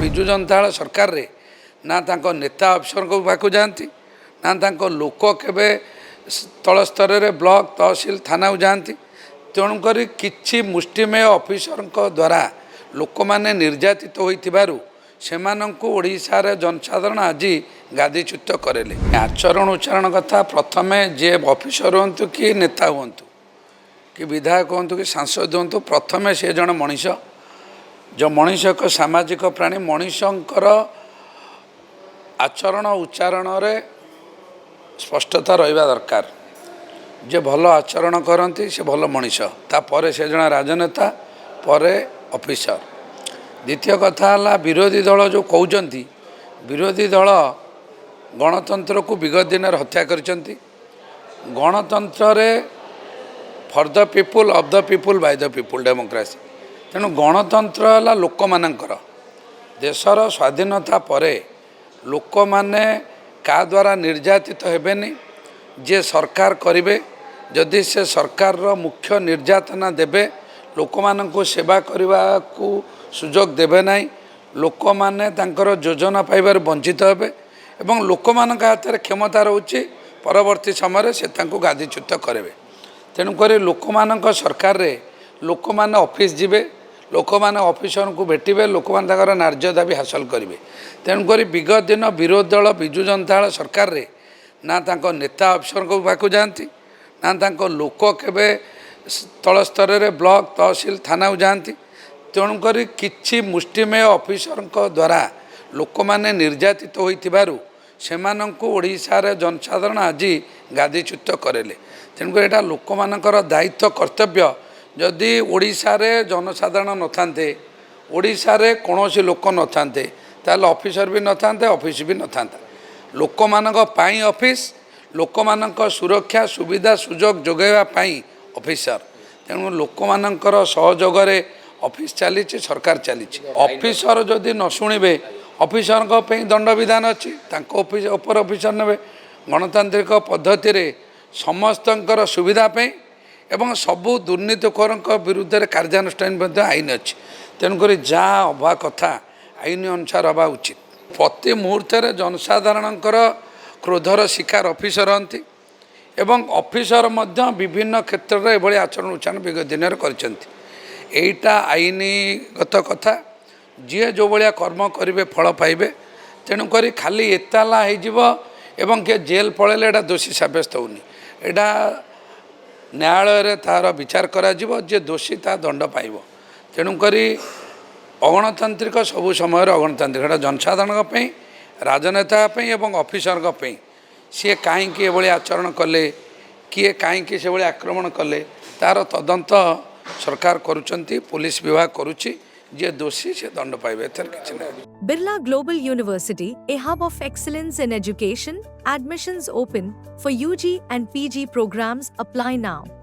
विजु जनता दल सरकार रे ना तांको नेता अफिसर को पाखु जाती ना तांको लोक केबे तल स्तर रे ब्लॉक तहसील थाना जाती तेणुक किछि मुष्टिमेय अफिसर द्वारा लोक माने निर्यातित होइथिबारु सेमानंकु ओडिशा रे जनसाधारण आज गादीच्युत करेले। आचरण उच्चारण कथा प्रथमे जे अफिसर हुंतु कि नेता हुंतु कि विधायक हुंतु कि सांसद हुंतु प्रथमे से जन मनीष जो मनीष एक सामाजिक प्राणी मनीषंकर आचरण उच्चारण रे स्पष्टता रहिबा दरकार। जे भल आचरण करती से भल मनीष तापर से जन राजनेता पर अफिसर। द्वितीय कथा है विरोधी दल जो कहते विरोधी दल गणतंत्र को विगत दिन हत्या करचंती। गणतंत्र रे for the people of the people by the people democracy. तेणु गणतंत्र है लोक मानकर देशर स्वाधीनता परे लोक माने का द्वारा निर्यातित हेबेनी जे सरकार करिवे जदि से सरकार रो मुख्य निर्यातना देबे लोक माननको सेवा करने को सुजोग देबे नहीं लोक माने तांकर योजना पाइबार वंचित हेबे एवं लोक मानक हाथ में क्षमता रोचे परवर्ती समय से तांको गादीच्युत करेंगे। तेणुक लोक मानक सरकार रे लोक माने ऑफिस जिबे लोक माने ऑफिसर को भेटिबे लोक माने तांकर न्याय्य दाबी हासिल करेंगे। तेणुक विगत दिन विरोधी दल विजु जनता दल सरकार रे ना तांको नेता अफिसर को पाखु जाती ना तांको लोक केबे तल स्तर रे ब्लॉक तहसील थाना जाती तेणुक किछि मुष्टिमेय अफिसर द्वारा लोक माने निर्यातित होइथिबारु सेमानंकु ओडिशा रे जनसाधारण आज गादीच्युत करेले। तेणुक एटा लोक मानकर दायित्व कर्तव्य जदि ओडिशा रे जनसाधारण नथान्ते ओडिशा रे कोनोसी लोक नथान्ते ताले ऑफिसर भी नथान्ते ऑफिस भी नथान्ता। लोक मानक पाई ऑफिस लोक मानक सुरक्षा सुविधा सुजोग जोगाइबा पाई ऑफिसर। तेणु लोक मानकर सहयोग रे ऑफिस चली सरकार चली। ऑफिसर जदि न शुणिबे ऑफिसर दंड विधान अच्छी उपर ऑफिसर ने गणतांत्रिक पद्धति रे समस्तंकर सुविधा पे एवं सबू दुर्नीतिखोर विरुद्ध रे कार्यानुष्ठान आईन अच्छी। तेणुक जहाँ हवा कथा आईन अनुसार हवा उचित। प्रति मुहूर्त जनसाधारण क्रोधर शिकार ऑफिसर हंती एवं ऑफिसर मध्य विभिन्न क्षेत्र में एभली आचरण उच्चारण विगत दिन एटा आईनगत कथा जी जो भाया कर्म करेंगे फल पाइबे। तेणुक खाली एताला एवं किए जेल पड़े एटा दोषी सब्यस्त होनी एटा न्यायालय तार विचार करा जे दोषी ता दंड पाइब। तेणुक अगणतांत्रिक सबु समय अगणतांत्रिक एटा जनसाधारण राजनेता एवं ऑफिसर सी कहीं एभली आचरण कले किए कहीं से आक्रमण कले तार तदंत सरकार करुचंती पुलिस विभाग करुची जे दोषी से दंड पाइबे एथर किछ नै। Birla Global University, a hub of excellence in education, admissions open for UG and PG programs. Apply now.